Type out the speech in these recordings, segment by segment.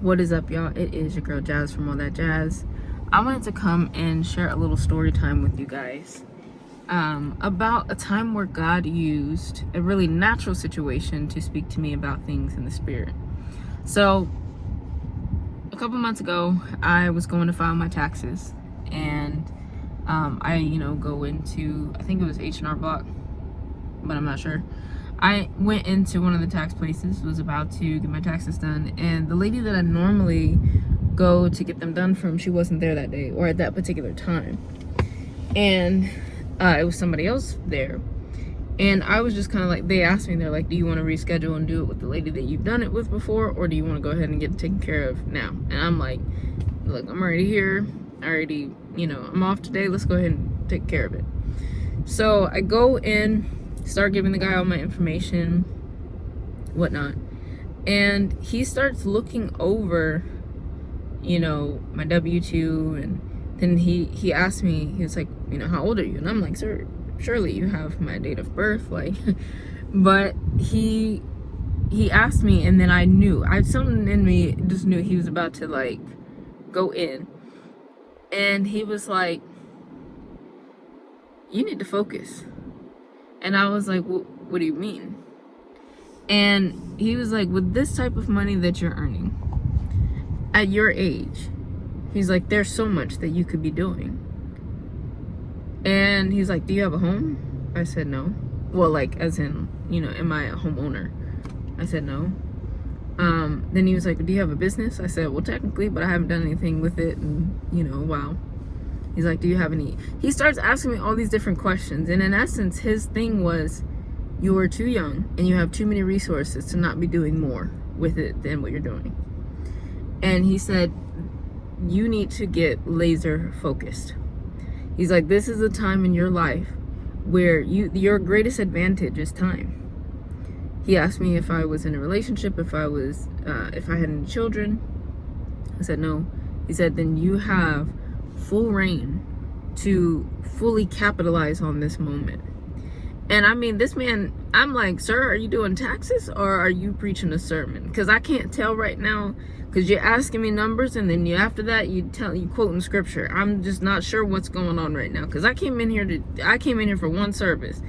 What is up, y'all? It is your girl Jazz from All That Jazz. I wanted to come and share a little story time with you guys about a time where God used a really natural situation to speak to me about things in the spirit. So a couple months ago, I was going to file my taxes, and I go into, I think it was H&R Block, but I'm not sure. I went into one of the tax places, was about to get my taxes done, and the lady that I normally go to get them done from, she wasn't there that day or at that particular time. And it was somebody else there. And I was just kind of like, they asked me, they're like, do you want to reschedule and do it with the lady that you've done it with before, or do you want to go ahead and get it taken care of now? And I'm like, look, I'm already here. I already, I'm off today. Let's go ahead and take care of it. So I go in, start giving the guy all my information, whatnot, and he starts looking over my W-2, and then he asked me, he was like, how old are you? And I'm like, sir, surely you have my date of birth, like. But he asked me, and then I knew, something in me just knew he was about to like go in, and he was like, you need to focus. And I was like, what do you mean? And he was like, with this type of money that you're earning at your age, he's like, there's so much that you could be doing. And he's like, do you have a home? I said no. Well, like, as in, am I a homeowner? I said no. Then he was like, do you have a business? I said, well, technically, but I haven't done anything with it in, a while. He's like, do you have any? He starts asking me all these different questions. And in essence, his thing was, you are too young and you have too many resources to not be doing more with it than what you're doing. And he said, you need to get laser focused. He's like, this is a time in your life where your greatest advantage is time. He asked me if I was in a relationship, if I had any children. I said no. He said, then you have full reign to fully capitalize on this moment. And I mean, this man, I'm like, sir, are you doing taxes or are you preaching a sermon? Because I can't tell right now, because you're asking me numbers, and then after that you quoting scripture. I'm just not sure what's going on right now, because I came in here for one service,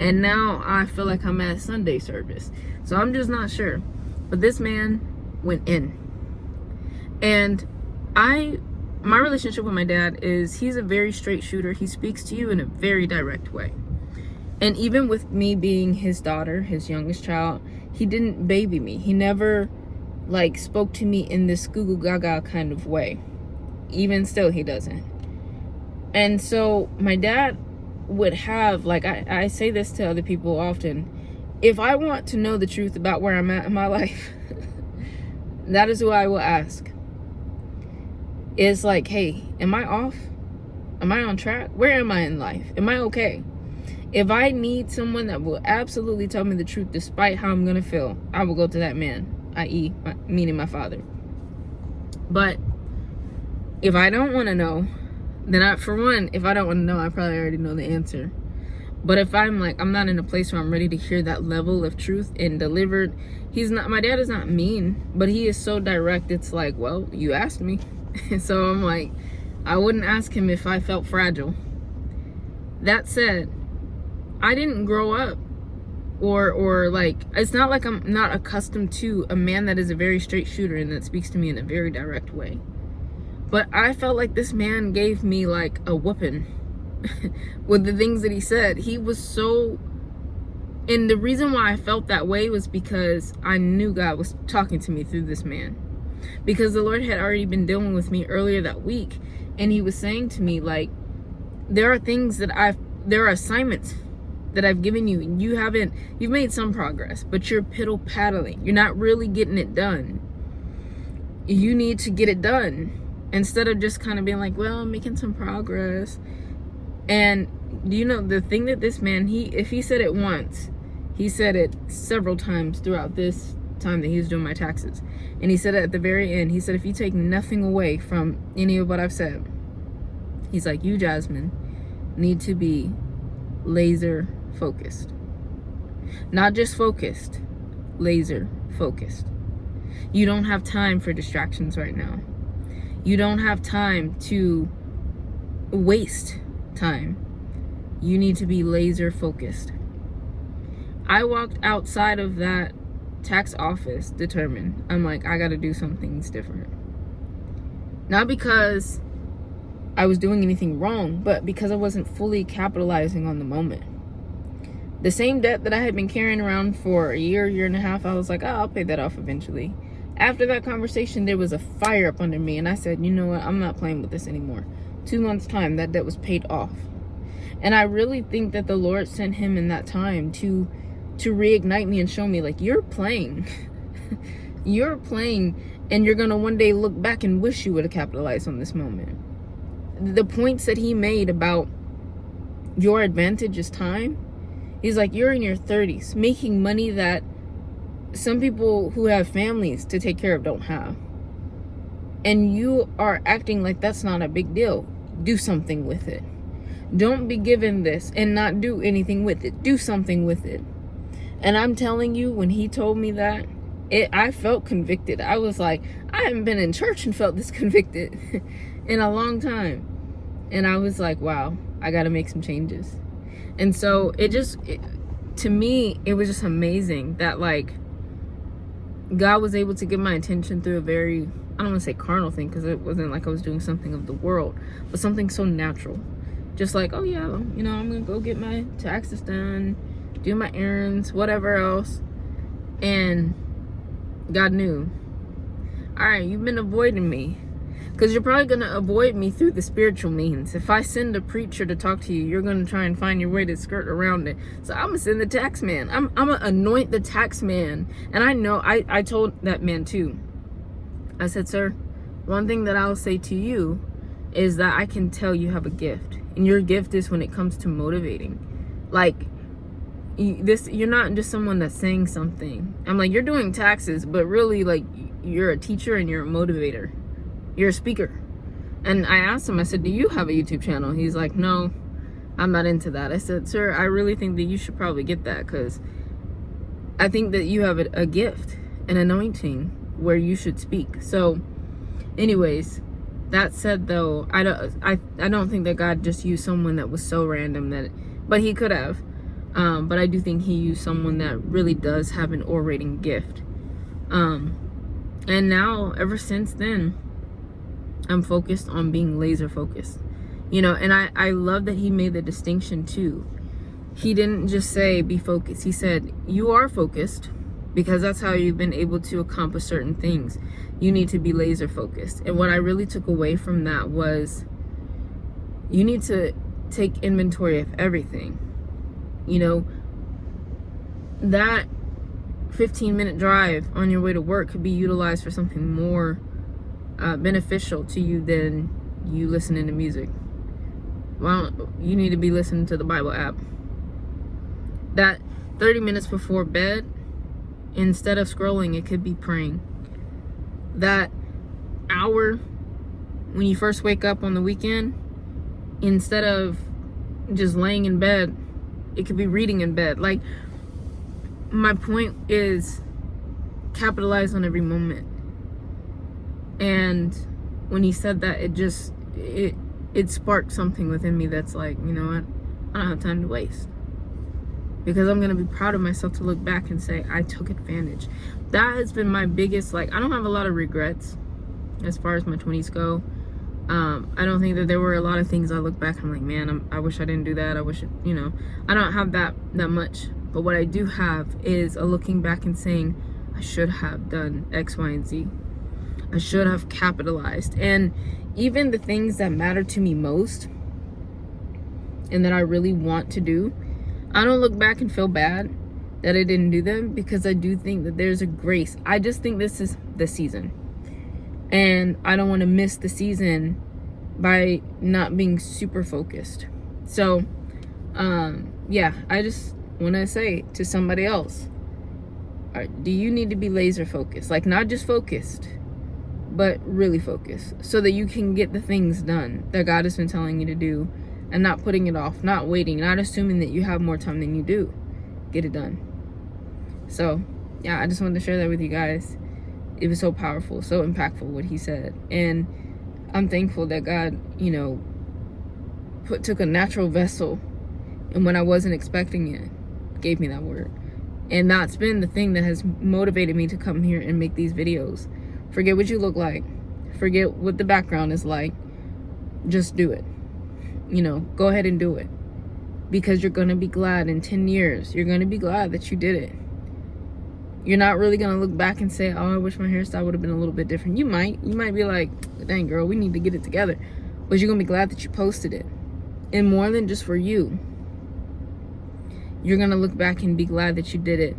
and now I feel like I'm at Sunday service. So I'm just not sure. But this man went in. And my relationship with my dad is, he's a very straight shooter. He speaks to you in a very direct way. And even with me being his daughter, his youngest child, he didn't baby me. He never like spoke to me in this goo gaga kind of way. Even still, he doesn't. And so my dad would have, like, I say this to other people often, if I want to know the truth about where I'm at in my life, that is who I will ask. It's like, hey, am I off? Am I on track? Where am I in life? Am I okay? If I need someone that will absolutely tell me the truth despite how I'm going to feel, I will go to that man, i.e., meaning my father. But if I don't want to know, then if I don't want to know, I probably already know the answer. But if I'm like, I'm not in a place where I'm ready to hear that level of truth and delivered, my dad is not mean, but he is so direct. It's like, well, you asked me. So I'm like, I wouldn't ask him if I felt fragile. That said, I didn't grow up or like, it's not like I'm not accustomed to a man that is a very straight shooter and that speaks to me in a very direct way. But I felt like this man gave me like a whooping with the things that he said. He was so, and the reason why I felt that way was because I knew God was talking to me through this man. Because the Lord had already been dealing with me earlier that week, and he was saying to me, like, there are assignments that I've given you, and you've made some progress, but you're piddle paddling. You're not really getting it done. You need to get it done instead of just kind of being like, well, I'm making some progress. And the thing that this man, if he said it once, he said it several times throughout this time that he was doing my taxes. And he said it at the very end. He said, if you take nothing away from any of what I've said, he's like, you, Jasmine, need to be laser focused. Not just focused, laser focused. You don't have time for distractions right now. You don't have time to waste time. You need to be laser focused. I walked outside of that tax office determined. I'm like, I gotta do some things different. Not because I was doing anything wrong, but because I wasn't fully capitalizing on the moment. The same debt that I had been carrying around for a year and a half, I was like, oh, I'll pay that off eventually. After that conversation, there was a fire up under me, and I said, you know what, I'm not playing with this anymore. 2 months' time, that debt was paid off. And I really think that the Lord sent him in that time to reignite me and show me, like, you're playing. You're playing, and you're gonna one day look back and wish you would have capitalized on this moment. The points that he made about your advantage is time, he's like, you're in your 30s making money that some people who have families to take care of don't have, and you are acting like that's not a big deal. Do something with it. Don't be given this and not do anything with it. Do something with it. And I'm telling you, when he told me that, I felt convicted. I was like, I haven't been in church and felt this convicted in a long time. And I was like, wow, I got to make some changes. And so to me, it was just amazing that, like, God was able to get my attention through a very, I don't want to say carnal thing, because it wasn't like I was doing something of the world, but something so natural. Just like, oh yeah, you know, I'm going to go get my taxes done, do my errands, whatever else. And God knew, all right, you've been avoiding me, because you're probably going to avoid me through the spiritual means. If I send a preacher to talk to you, you're going to try and find your way to skirt around it. So I'm going to send the tax man. I'm going to anoint the tax man. And I know, I told that man too. I said, sir, one thing that I'll say to you is that I can tell you have a gift. And your gift is when it comes to motivating. Like, you're not just someone that's saying something. I'm like, you're doing taxes, but really, like, you're a teacher and you're a motivator. You're a speaker. And I asked him, I said, do you have a YouTube channel? He's like, no, I'm not into that. I said, sir, I really think that you should probably get that, because I think that you have a gift, an anointing where you should speak. So anyways, that said, though, I don't think that God just used someone that was so random that, but he could have. But I do think he used someone that really does have an orating gift. And now, ever since then, I'm focused on being laser focused, you know. And I love that he made the distinction too. He didn't just say be focused. He said you are focused because that's how you've been able to accomplish certain things. You need to be laser focused. And what I really took away from that was you need to take inventory of everything. You know, that 15-minute drive on your way to work could be utilized for something more beneficial to you than you listening to music. Well, you need to be listening to the Bible app. That 30 minutes before bed, instead of scrolling, it could be praying. That hour when you first wake up on the weekend, instead of just laying in bed, it could be reading in bed. Like, my point is capitalize on every moment. And when he said that, it sparked something within me that's like, you know what, I don't have time to waste, because I'm gonna be proud of myself to look back and say I took advantage. That has been my biggest, like, I don't have a lot of regrets as far as my 20s go. I don't think that there were a lot of things I look back and I'm like, man, I wish I didn't do that. I wish, you know, I don't have that much. But what I do have is a looking back and saying I should have done X, Y, and Z. I should have capitalized. And even the things that matter to me most and that I really want to do, I don't look back and feel bad that I didn't do them, because I do think that there's a grace. I just think this is the season, and I don't want to miss the season by not being super focused. So yeah, I just want to say to somebody else, do you need to be laser focused? Like, not just focused, but really focused, so that you can get the things done that God has been telling you to do, and not putting it off, not waiting, not assuming that you have more time than you do. Get it done. So yeah, I just wanted to share that with you guys. it was so powerful, so impactful what he said. And I'm thankful that God, you know, took a natural vessel, and when I wasn't expecting it, gave me that word. And that's been the thing that has motivated me to come here and make these videos. Forget what you look like. Forget what the background is like. Just do it. You know, go ahead and do it. Because you're going to be glad in 10 years. You're going to be glad that you did it. You're not really going to look back and say, oh, I wish my hairstyle would have been a little bit different. You might be like, dang, girl, we need to get it together. But you're going to be glad that you posted it. And more than just for you, you're going to look back and be glad that you did it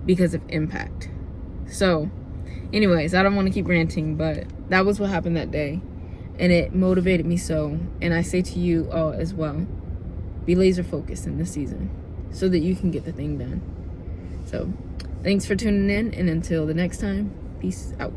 because of impact. So, anyways, I don't want to keep ranting, but that was what happened that day. And it motivated me so. And I say to you all as well, be laser focused in this season so that you can get the thing done. So, thanks for tuning in, and until the next time, peace out.